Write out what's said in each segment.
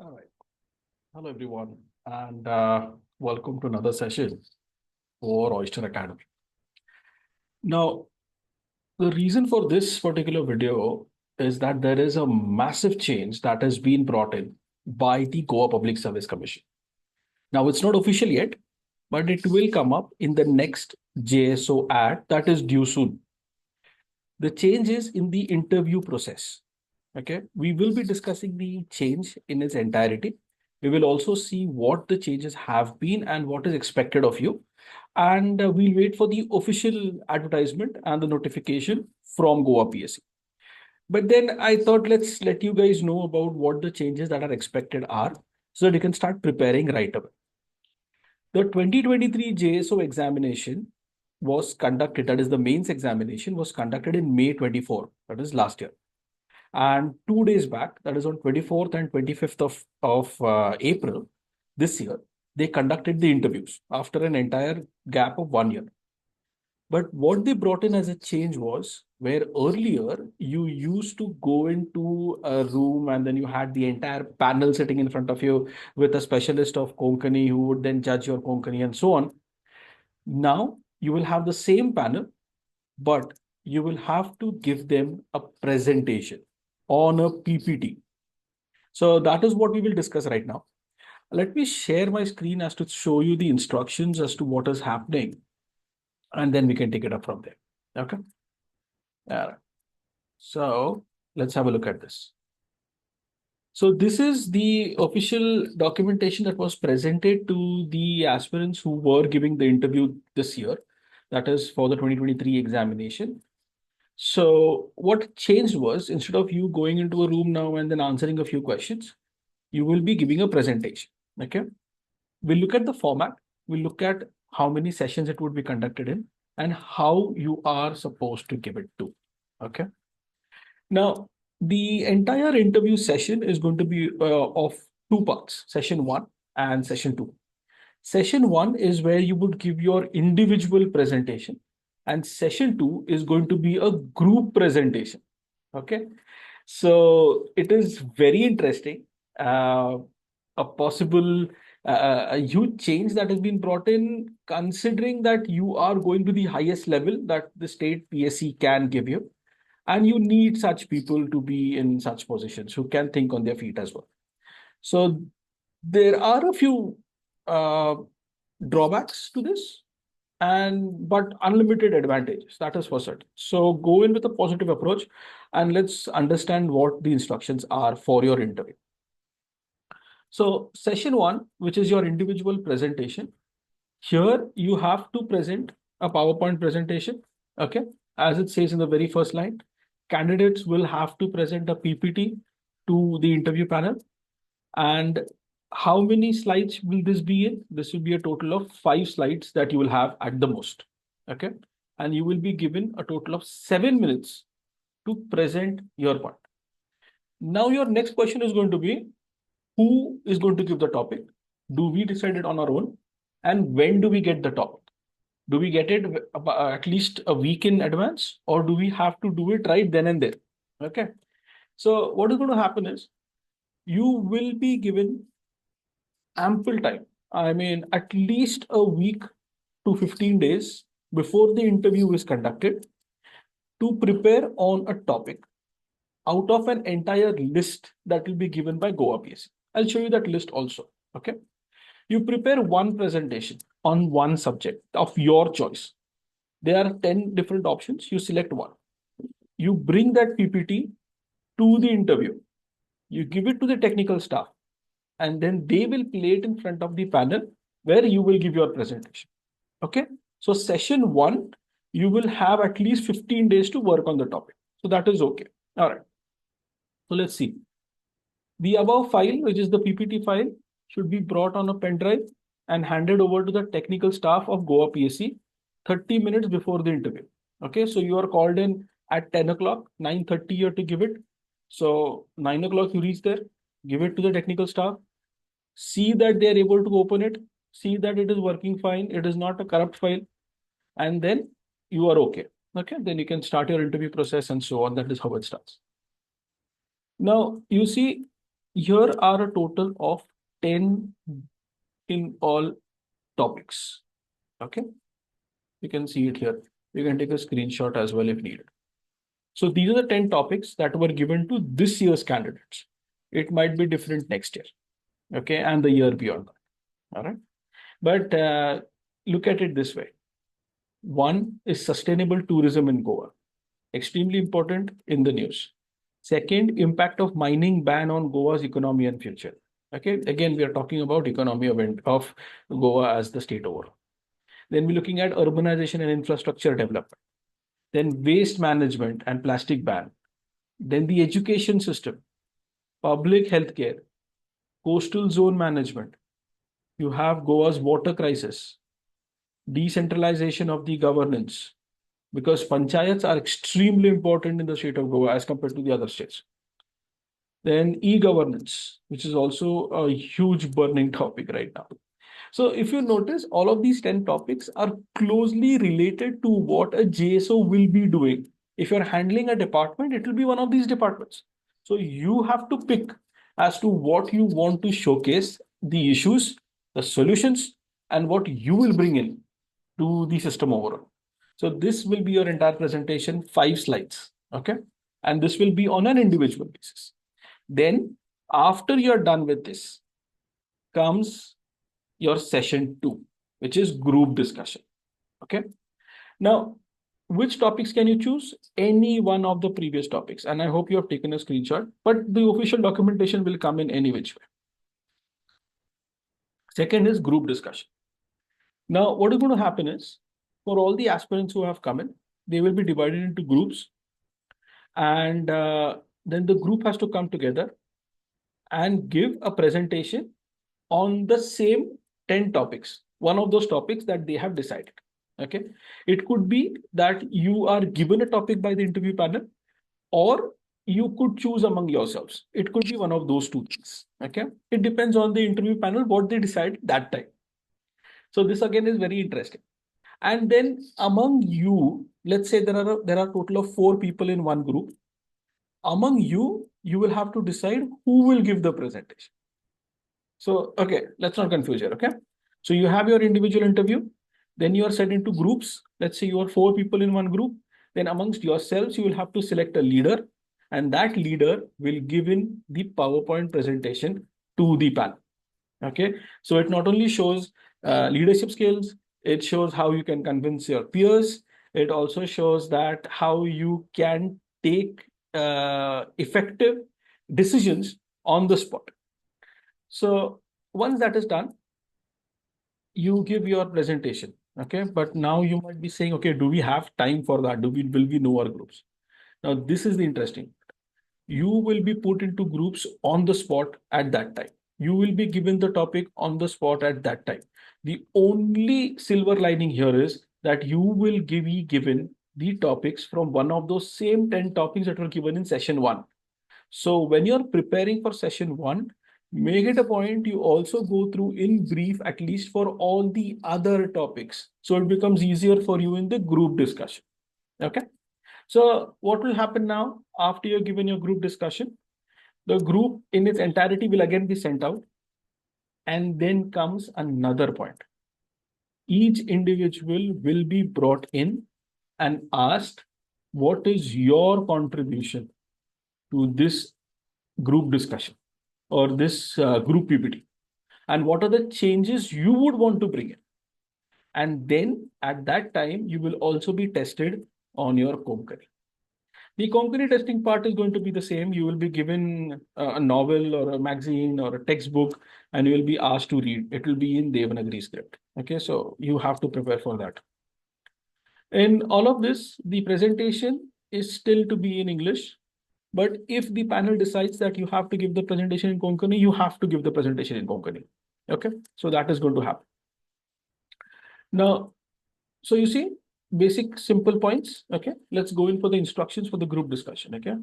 All right. Hello, everyone, and welcome to another session for Oyster Academy. Now, the reason for this particular video is that there is a massive change that has been brought in by the Goa Public Service Commission. Now, it's not official yet, but it will come up in the next JSO ad that is due soon. The change is in the interview process. Okay, we will be discussing the change in its entirety. We will also see what the changes have been and what is expected of you. And we'll wait for the official advertisement and the notification from GoaPSC. But then I thought let's let you guys know about what the changes that are expected are so that you can start preparing right away. The 2023 JSO examination was conducted, that is the mains examination was conducted in May 24, that is last year. And 2 days back, that is on 24th and 25th of April this year, they conducted the interviews after an entire gap of 1 year. But what they brought in as a change was where earlier you used to go into a room and then you had the entire panel sitting in front of you with a specialist of Konkani who would then judge your Konkani and so on. Now you will have the same panel, but you will have to give them a presentation on a PPT. So that is what we will discuss right now. Let me share my screen as to show you the instructions as to what is happening, and then we can take it up from there. Okay. All right. So let's have a look at this. So this is the official documentation that was presented to the aspirants who were giving the interview this year. That is for the 2023 examination. So what changed was instead of you going into a room now and then answering a few questions, you will be giving a presentation. Okay. We'll look at the format. We'll look at how many sessions it would be conducted in and how you are supposed to give it to. Okay. Now, the entire interview session is going to be of two parts, session 1 and session 2. Session 1 is where you would give your individual presentation, and session 2 is going to be a group presentation. Okay. So it is very interesting. A possible a huge change that has been brought in, considering that you are going to the highest level that the state PSC can give you. And you need such people to be in such positions who can think on their feet as well. So there are a few drawbacks to this, but unlimited advantages. That is for certain. So go in with a positive approach, and let's understand what the instructions are for your interview. So session 1, which is your individual presentation, here you have to present a PowerPoint presentation. Okay, as it says in the very first line, candidates will have to present a PPT to the interview panel. And how many slides will this be in? This will be a total of 5 slides that you will have at the most. Okay, and you will be given a total of 7 minutes to present your point. Now your next question is going to be, who is going to give the topic? Do we decide it on our own? And when do we get the topic? Do we get it at least a week in advance, or do we have to do it right then and there? Okay. So what is going to happen is you will be given ample time. I mean, at least a week to 15 days before the interview is conducted to prepare on a topic out of an entire list that will be given by GoaPSC. I'll show you that list also. Okay. You prepare one presentation on one subject of your choice. There are 10 different options. You select one. You bring that PPT to the interview. You give it to the technical staff, and then they will play it in front of the panel where you will give your presentation. Okay. So session 1, you will have at least 15 days to work on the topic. So that is okay. All right. So let's see. The above file, which is the PPT file, should be brought on a pen drive and handed over to the technical staff of GoaPSC 30 minutes before the interview. Okay, so you are called in at 10 o'clock, 9:30 you have to give it. So 9 o'clock you reach there, give it to the technical staff, see that they are able to open it, see that it is working fine, it is not a corrupt file, and then you are okay. Okay, then you can start your interview process and so on. That is how it starts. Now, you see, here are a total of 10 in all topics. Okay, you can see it here. You can take a screenshot as well if needed. So these are the 10 topics that were given to this year's candidates. It might be different next year, okay, and the year beyond that. All right. But look at it this way. One is sustainable tourism in Goa, extremely important in the news. Second, impact of mining ban on Goa's economy and future. Okay, again, we are talking about economy of Goa as the state overall. Then we're looking at urbanization and infrastructure development. Then waste management and plastic ban. Then the education system, public healthcare, coastal zone management. You have Goa's water crisis, decentralization of the governance, because panchayats are extremely important in the state of Goa as compared to the other states. Then e-governance, which is also a huge burning topic right now. So if you notice, all of these 10 topics are closely related to what a JSO will be doing. If you're handling a department, it will be one of these departments. So you have to pick as to what you want to showcase, the issues, the solutions, and what you will bring in to the system overall. So this will be your entire presentation, 5 slides, okay? And this will be on an individual basis. Then after you're done with this comes your session 2, which is group discussion, okay? Now, which topics can you choose? Any one of the previous topics. And I hope you have taken a screenshot, but the official documentation will come in any which way. Second is group discussion. Now, what is going to happen is, for all the aspirants who have come in, they will be divided into groups. And then the group has to come together and give a presentation on the same 10 topics, one of those topics that they have decided. Okay. It could be that you are given a topic by the interview panel, or you could choose among yourselves. It could be one of those two things. Okay. It depends on the interview panel, what they decide that time. So this again is very interesting. And then among you, let's say there are a total of 4 people in one group. Among you, you will have to decide who will give the presentation. So, okay, let's not confuse here, okay? So you have your individual interview, then you are set into groups. Let's say you are 4 people in one group. Then amongst yourselves, you will have to select a leader, and that leader will give in the PowerPoint presentation to the panel. Okay, so it not only shows leadership skills, it shows how you can convince your peers. It also shows that how you can take effective decisions on the spot. So once that is done, you give your presentation. Okay, but now you might be saying, okay, do we have time for that? Will we know our groups? Now, this is the interesting. You will be put into groups on the spot at that time. You will be given the topic on the spot at that time. The only silver lining here is that you will be given the topics from one of those same 10 topics that were given in session 1. So when you're preparing for session 1, make it a point you also go through in brief, at least for all the other topics. So it becomes easier for you in the group discussion. Okay. So what will happen now after you're given your group discussion? The group in its entirety will again be sent out. And then comes another point. Each individual will be brought in and asked, what is your contribution to this group discussion or this group PPT? And what are the changes you would want to bring in? And then at that time, you will also be tested on your Konkani. The Konkani testing part is going to be the same. You will be given a novel or a magazine or a textbook, and you will be asked to read. It will be in Devanagari script. Okay, so you have to prepare for that. In all of this, the presentation is still to be in English. But if the panel decides that you have to give the presentation in Konkani, you have to give the presentation in Konkani. Okay, so that is going to happen. Now, so you see, basic simple points. Okay, let's go in for the instructions for the group discussion. Okay,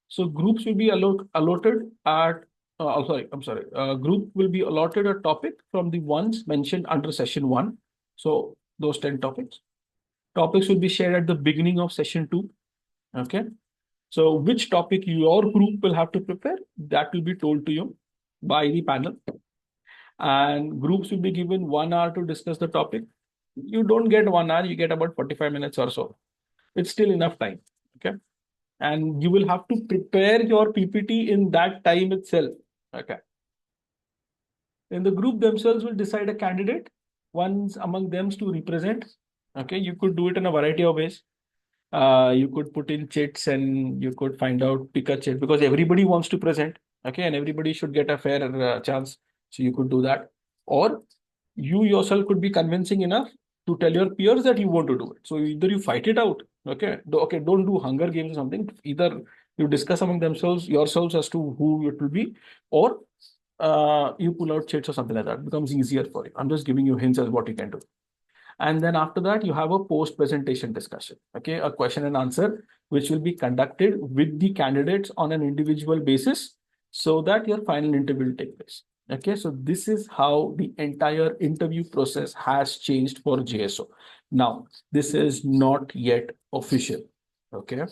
so groups will be allotted at group will be allotted a topic from the ones mentioned under session 1. So those 10 topics will be shared at the beginning of session 2. Okay, So which topic your group will have to prepare, that will be told to you by the panel. And groups will be given 1 hour to discuss the topic. You don't get 1 hour, you get about 45 minutes or so. It's still enough time. Okay. And you will have to prepare your PPT in that time itself. Okay. Then the group themselves will decide a candidate, ones among them to represent. Okay. You could do it in a variety of ways. You could put in chits and you could find out, pick a chit because everybody wants to present. Okay. And everybody should get a fair chance. So you could do that. Or you yourself could be convincing enough to tell your peers that you want to do it. So either you fight it out. Okay. Okay. Don't do Hunger Games or something. Either you discuss among themselves, yourselves as to who it will be, or you pull out chits or something like that. It becomes easier for you. I'm just giving you hints as what you can do. And then after that, you have a post presentation discussion. Okay. A question and answer, which will be conducted with the candidates on an individual basis so that your final interview will take place. Okay. So this is how the entire interview process has changed for JSO. Now, this is not yet official. Okay.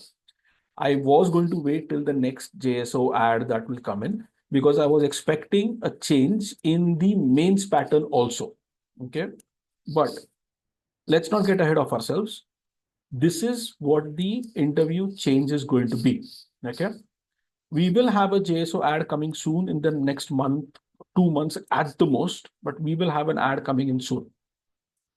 I was going to wait till the next JSO ad that will come in because I was expecting a change in the mains pattern also. Okay. But let's not get ahead of ourselves. This is what the interview change is going to be. Okay. We will have a JSO ad coming soon in the next month, 2 months at the most, but we will have an ad coming in soon.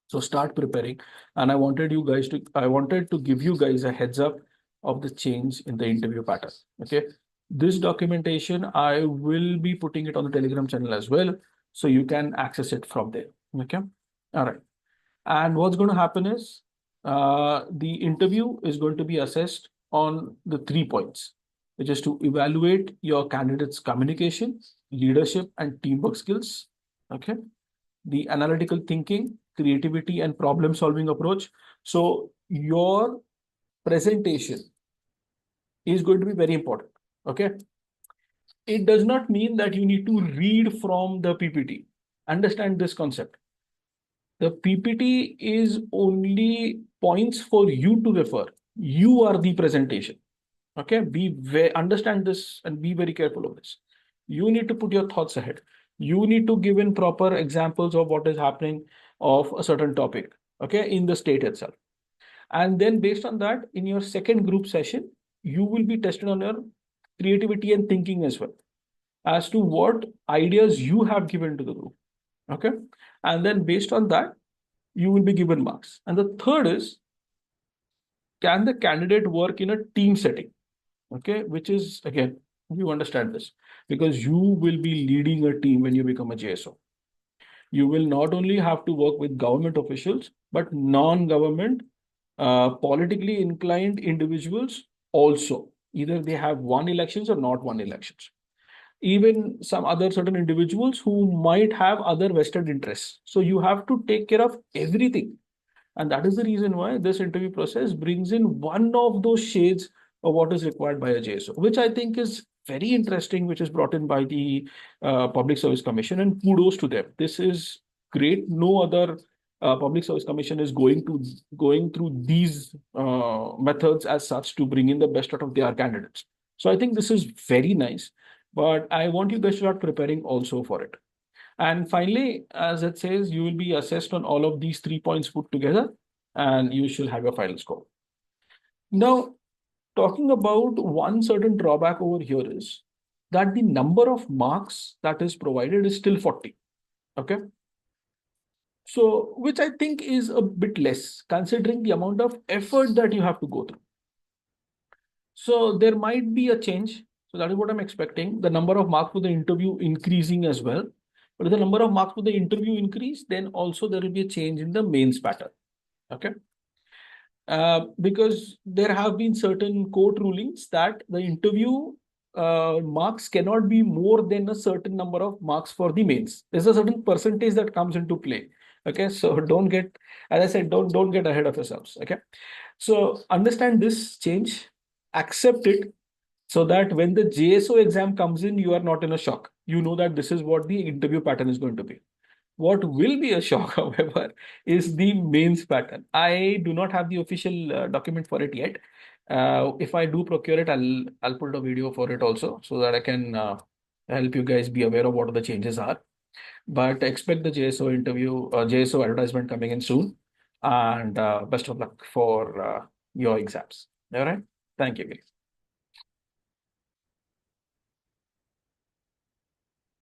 So start preparing. And I wanted to give you guys a heads up of the change in the interview pattern. Okay. This documentation, I will be putting it on the Telegram channel as well. So you can access it from there. Okay. All right. And what's going to happen is the interview is going to be assessed on the 3 points, which is to evaluate your candidate's communication, leadership, and teamwork skills. Okay. The analytical thinking, creativity, and problem solving approach. So your presentation is going to be very important. Okay. It does not mean that you need to read from the PPT. Understand this concept. The PPT is only points for you to refer. You are the presentation. Okay, understand this and be very careful of this. You need to put your thoughts ahead. You need to give in proper examples of what is happening of a certain topic, okay, in the state itself. And then based on that, in your second group session, you will be tested on your creativity and thinking as well, as to what ideas you have given to the group. Okay. And then based on that, you will be given marks. And the third is, can the candidate work in a team setting? Okay, which is, again, you understand this because you will be leading a team when you become a JSO. You will not only have to work with government officials, but non-government, politically inclined individuals also. Either they have won elections or not won elections. Even some other certain individuals who might have other vested interests. So you have to take care of everything. And that is the reason why this interview process brings in one of those shades of what is required by a JSO, which I think is very interesting, which is brought in by the Public Service Commission, and kudos to them. This is great. No other Public Service Commission is going through these methods as such to bring in the best out of their candidates. So I think this is very nice, but I want you guys to start preparing also for it. And finally, as it says, you will be assessed on all of these 3 points put together, and you shall have your final score. Now, talking about one certain drawback over here is that the number of marks that is provided is still 40. Okay. So, which I think is a bit less considering the amount of effort that you have to go through. So there might be a change. So that is what I'm expecting. The number of marks for the interview increasing as well. But if the number of marks for the interview increase, then also there will be a change in the mains pattern. Okay. Because there have been certain court rulings that the interview marks cannot be more than a certain number of marks for the mains. There's a certain percentage that comes into play. Okay. So don't get, as I said, don't get ahead of yourselves. Okay. So understand this change, accept it, so that when the JSO exam comes in, you are not in a shock. You know that this is what the interview pattern is going to be. What will be a shock, however, is the mains pattern. I do not have the official document for it yet. If I do procure it, I'll put a video for it also so that I can help you guys be aware of what the changes are. But expect the JSO interview, JSO advertisement coming in soon. And best of luck for your exams. All right. Thank you, guys.